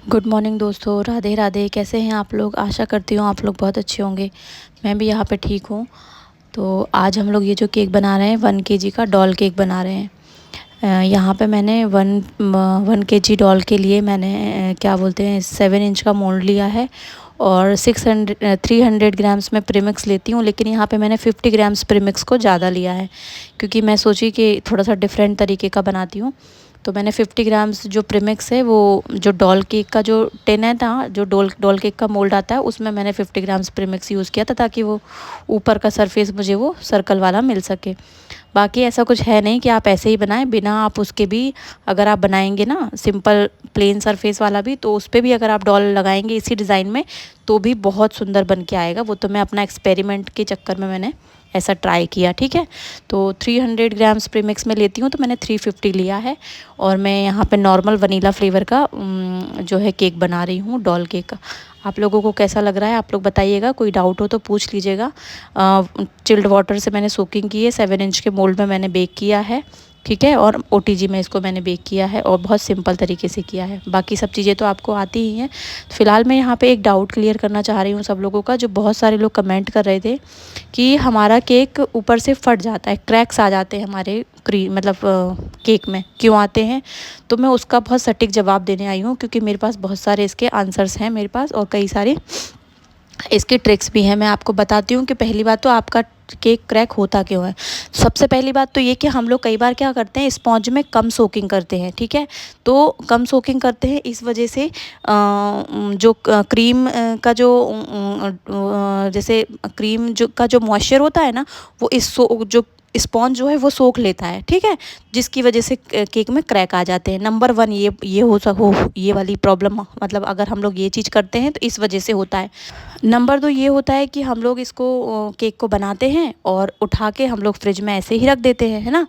Good morning दोस्तों, राधे राधे। कैसे हैं आप लोग? आशा करती हूँ आप लोग बहुत अच्छे होंगे। मैं भी यहाँ पे ठीक हूँ। तो आज हम लोग ये जो केक बना रहे हैं 1 kg का डॉल केक बना रहे हैं। यहाँ पे मैंने 1 kg डॉल के लिए मैंने क्या बोलते हैं 7 इंच का मोल्ड लिया है और 300 ग्राम्स में प्रीमिक्स लेती हूँ, लेकिन यहाँ पे मैंने 50 ग्राम्स प्रीमिक्स को ज़्यादा लिया है क्योंकि मैं सोची कि थोड़ा सा डिफरेंट तरीके का बनाती हूँ। तो मैंने 50 ग्राम्स जो प्रीमिक्स है वो जो डॉल केक का जो टिन है था, जो डॉल केक का मोल्ड आता है, उसमें मैंने 50 ग्राम्स प्रीमिक्स यूज़ किया था ताकि वो ऊपर का सरफेस मुझे वो सर्कल वाला मिल सके। बाकी ऐसा कुछ है नहीं कि आप ऐसे ही बनाएं बिना आप उसके भी, अगर आप बनाएंगे ना सिंपल प्लेन सरफेस वाला भी, तो उस पर भी अगर आप डॉल लगाएंगे इसी डिज़ाइन में तो भी बहुत सुंदर बन के आएगा। वो तो मैं अपना एक्सपेरिमेंट के चक्कर में मैंने ऐसा ट्राई किया, ठीक है। तो 300 ग्राम्स प्रीमिक्स में लेती हूँ तो मैंने 350 लिया है और मैं यहाँ पे नॉर्मल वनीला फ्लेवर का जो है केक बना रही हूँ, डॉल केक का। आप लोगों को कैसा लग रहा है आप लोग बताइएगा, कोई डाउट हो तो पूछ लीजिएगा। चिल्ड वाटर से मैंने सोकिंग की है, 7 इंच के मोल्ड में मैंने बेक किया है, ठीक है। और ओटीजी में इसको मैंने बेक किया है और बहुत सिंपल तरीके से किया है। बाकी सब चीज़ें तो आपको आती ही हैं। फ़िलहाल मैं यहाँ पे एक डाउट क्लियर करना चाह रही हूँ सब लोगों का, जो बहुत सारे लोग कमेंट कर रहे थे कि हमारा केक ऊपर से फट जाता है, क्रैक्स आ जाते हैं हमारे मतलब केक में, क्यों आते हैं? तो मैं उसका बहुत सटीक जवाब देने आई हूँ क्योंकि मेरे पास बहुत सारे इसके आंसर्स हैं मेरे पास, और कई सारे इसकी ट्रिक्स भी हैं। मैं आपको बताती हूँ कि पहली बात तो आपका केक क्रैक होता क्यों है। सबसे पहली बात तो ये कि हम लोग कई बार क्या करते हैं, स्पॉन्ज में कम सोकिंग करते हैं, ठीक है। तो कम सोकिंग करते हैं इस वजह से जो क्रीम का जो जैसे क्रीम जो का जो मॉइस्चर होता है ना, वो जो स्पॉन्ज जो है वो सोख लेता है, ठीक है, जिसकी वजह से केक में क्रैक आ जाते हैं। नंबर 1 ये ये वाली प्रॉब्लम, मतलब अगर हम लोग ये चीज़ करते हैं तो इस वजह से होता है। नंबर 2 ये होता है कि हम लोग इसको केक को बनाते हैं और उठा के हम लोग फ्रिज में ऐसे ही रख देते हैं, है ना।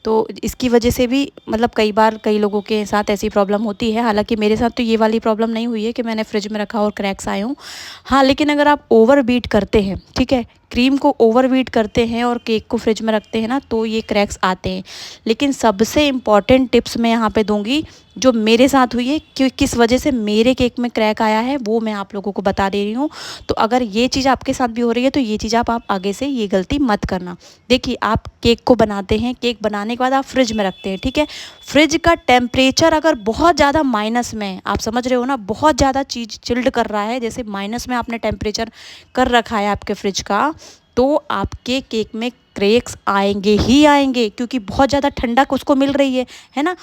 तो इसकी वजह से भी मतलब कई बार कई लोगों के साथ ऐसी प्रॉब्लम होती है। हालांकि मेरे साथ तो ये वाली प्रॉब्लम नहीं हुई है कि मैंने फ्रिज में रखा और क्रैक्स आए हों। हाँ, लेकिन अगर आप ओवर बीट करते हैं, ठीक है, क्रीम को ओवर बीट करते हैं और केक को फ्रिज में रखते हैं ना, तो ये क्रैक्स आते हैं। लेकिन सबसे इम्पॉर्टेंट टिप्स मैं यहाँ पे दूंगी जो मेरे साथ हुई है, कि किस वजह से मेरे केक में क्रैक आया है वो मैं आप लोगों को बता दे रही हूँ। तो अगर ये चीज़ आपके साथ भी हो रही है तो ये चीज़ आप आगे से ये गलती मत करना। देखिए, आप केक को बनाते हैं, केक बनाने के बाद आप फ्रिज में रखते हैं, ठीक है। फ्रिज का टेम्परेचर अगर बहुत ज़्यादा माइनस में, आप समझ रहे हो ना, बहुत ज़्यादा चीज़ चिल्ड कर रहा है, जैसे माइनस में आपने टेम्परेचर कर रखा है आपके फ्रिज का, तो आपके केक में क्रैक्स आएंगे ही आएंगे, क्योंकि बहुत ज़्यादा ठंडक उसको मिल रही है ना।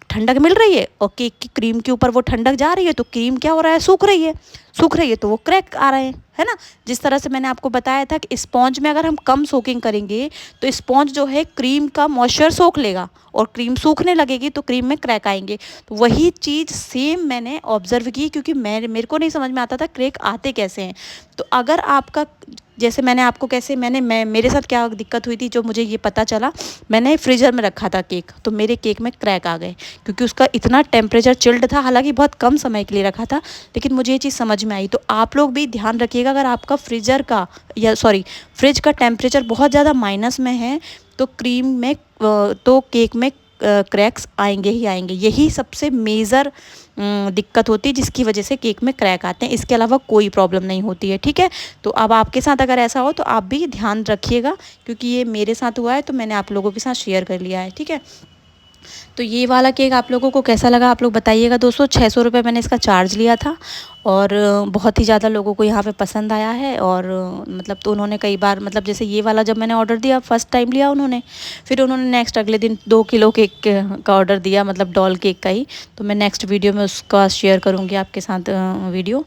ठंडक मिल रही है और केक की क्रीम के ऊपर वो ठंडक जा रही है, तो क्रीम क्या हो रहा है, सूख रही है, तो वो क्रैक आ रहे हैं, है ना। जिस तरह से मैंने आपको बताया था कि स्पॉन्ज में अगर हम कम सोकिंग करेंगे तो स्पॉन्ज जो है क्रीम का मॉइस्चर सोख लेगा और क्रीम सूखने लगेगी तो क्रीम में क्रैक आएंगे। तो वही चीज़ सेम मैंने ऑब्जर्व की, क्योंकि मेरे को नहीं समझ में आता था क्रैक आते कैसे हैं। तो अगर आपका, जैसे मैंने आपको कैसे मेरे साथ क्या दिक्कत हुई थी, जो मुझे ये पता चला, मैंने फ्रीजर में रखा था केक, तो मेरे केक में क्रैक आ गए क्योंकि उसका इतना टेम्परेचर चिल्ड था। हालांकि बहुत कम समय के लिए रखा था, लेकिन मुझे ये चीज़ समझ में आई। तो आप लोग भी ध्यान रखिएगा, अगर आपका फ्रिज का टेम्परेचर बहुत ज़्यादा माइनस में है तो क्रीम में तो केक में क्रैक्स आएंगे ही आएंगे। यही सबसे मेजर दिक्कत होती है जिसकी वजह से केक में क्रैक आते हैं। इसके अलावा कोई प्रॉब्लम नहीं होती है, ठीक है। तो अब आपके साथ अगर ऐसा हो तो आप भी ध्यान रखिएगा, क्योंकि ये मेरे साथ हुआ है तो मैंने आप लोगों के साथ शेयर कर लिया है, ठीक है। तो ये वाला केक आप लोगों को कैसा लगा आप लोग बताइएगा दोस्तों। 600 रुपये मैंने इसका चार्ज लिया था और बहुत ही ज़्यादा लोगों को यहाँ पे पसंद आया है। और मतलब तो उन्होंने कई बार, मतलब जैसे ये वाला जब मैंने ऑर्डर दिया, फर्स्ट टाइम लिया उन्होंने, फिर उन्होंने नेक्स्ट अगले दिन 2 किलो केक का ऑर्डर दिया, मतलब डॉल केक का ही। तो मैं नेक्स्ट वीडियो में उसका शेयर करूँगी आपके साथ वीडियो।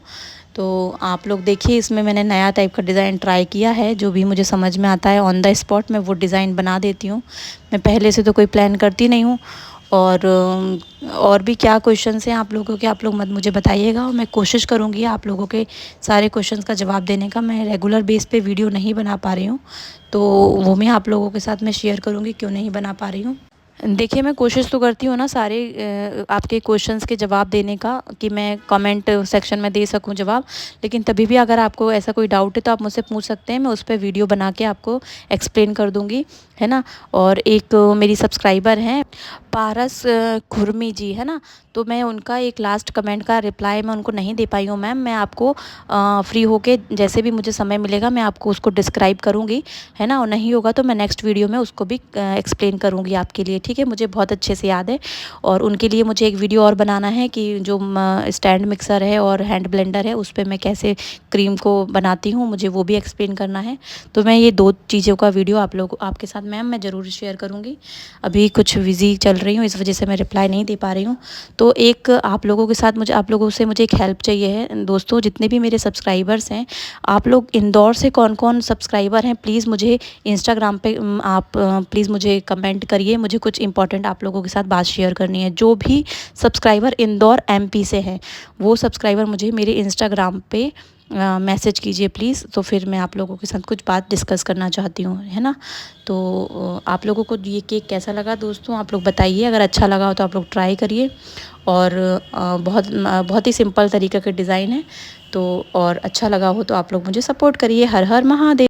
तो आप लोग देखिए, इसमें मैंने नया टाइप का डिज़ाइन ट्राई किया है, जो भी मुझे समझ में आता है ऑन द स्पॉट मैं वो डिज़ाइन बना देती हूँ। मैं पहले से तो कोई प्लान करती नहीं हूँ। और भी क्या क्वेश्चंस हैं आप लोगों के, आप लोग मत मुझे बताइएगा और मैं कोशिश करूँगी आप लोगों के सारे क्वेश्चंस का जवाब देने का। मैं रेगुलर बेस पे वीडियो नहीं बना पा रही हूँ, तो वो मैं आप लोगों के साथ मैं शेयर करूँगी, क्यों नहीं बना पा रही हूँ, देखिए, मैं कोशिश तो करती हूँ ना सारे आपके क्वेश्चंस के जवाब देने का, कि मैं कमेंट सेक्शन में दे सकूँ जवाब। लेकिन तभी भी अगर आपको ऐसा कोई डाउट है तो आप मुझसे पूछ सकते हैं, मैं उस पे वीडियो बना के आपको एक्सप्लेन कर दूँगी, है ना। और एक मेरी सब्सक्राइबर हैं पारस खुरमी जी, है ना। तो मैं उनका एक लास्ट कमेंट का रिप्लाई मैं उनको नहीं दे पाई हूँ मैम। मैं आपको फ्री होके जैसे भी मुझे समय मिलेगा मैं आपको उसको डिस्क्राइब करूँगी, है ना। और नहीं होगा तो मैं नेक्स्ट वीडियो में उसको भी एक्सप्लेन करूँगी आपके लिए, ठीक है। मुझे बहुत अच्छे से याद है। और उनके लिए मुझे एक वीडियो और बनाना है कि जो स्टैंड मिक्सर है और हैंड ब्लेंडर है उस पे मैं कैसे क्रीम को बनाती हूँ, मुझे वो भी एक्सप्लेन करना है। तो मैं ये 2 चीज़ों का वीडियो आपके साथ मैम मैं ज़रूर शेयर करूँगी। अभी कुछ बिज़ी चल रही हूँ, इस वजह से मैं रिप्लाई नहीं दे पा रही हूँ। तो एक आप लोगों से मुझे एक हेल्प चाहिए है दोस्तों, जितने भी मेरे सब्सक्राइबर्स हैं, आप लोग इंदौर से कौन-कौन सब्सक्राइबर हैं, प्लीज़ मुझे इंस्टाग्राम पे आप प्लीज़ मुझे कमेंट करिए। मुझे कुछ इंपॉर्टेंट आप लोगों के साथ बात शेयर करनी है। जो भी सब्सक्राइबर इंदौर एमपी से हैं, वो सब्सक्राइबर मुझे मेरे इंस्टाग्राम पे मैसेज कीजिए प्लीज़। तो फिर मैं आप लोगों के साथ कुछ बात डिस्कस करना चाहती हूँ, है ना। तो आप लोगों को ये केक कैसा लगा दोस्तों, आप लोग बताइए। अगर अच्छा लगा हो तो आप लोग ट्राई करिए। और बहुत ही सिंपल तरीके का डिज़ाइन है। तो और अच्छा लगा हो तो आप लोग मुझे सपोर्ट करिए। हर हर महादेव।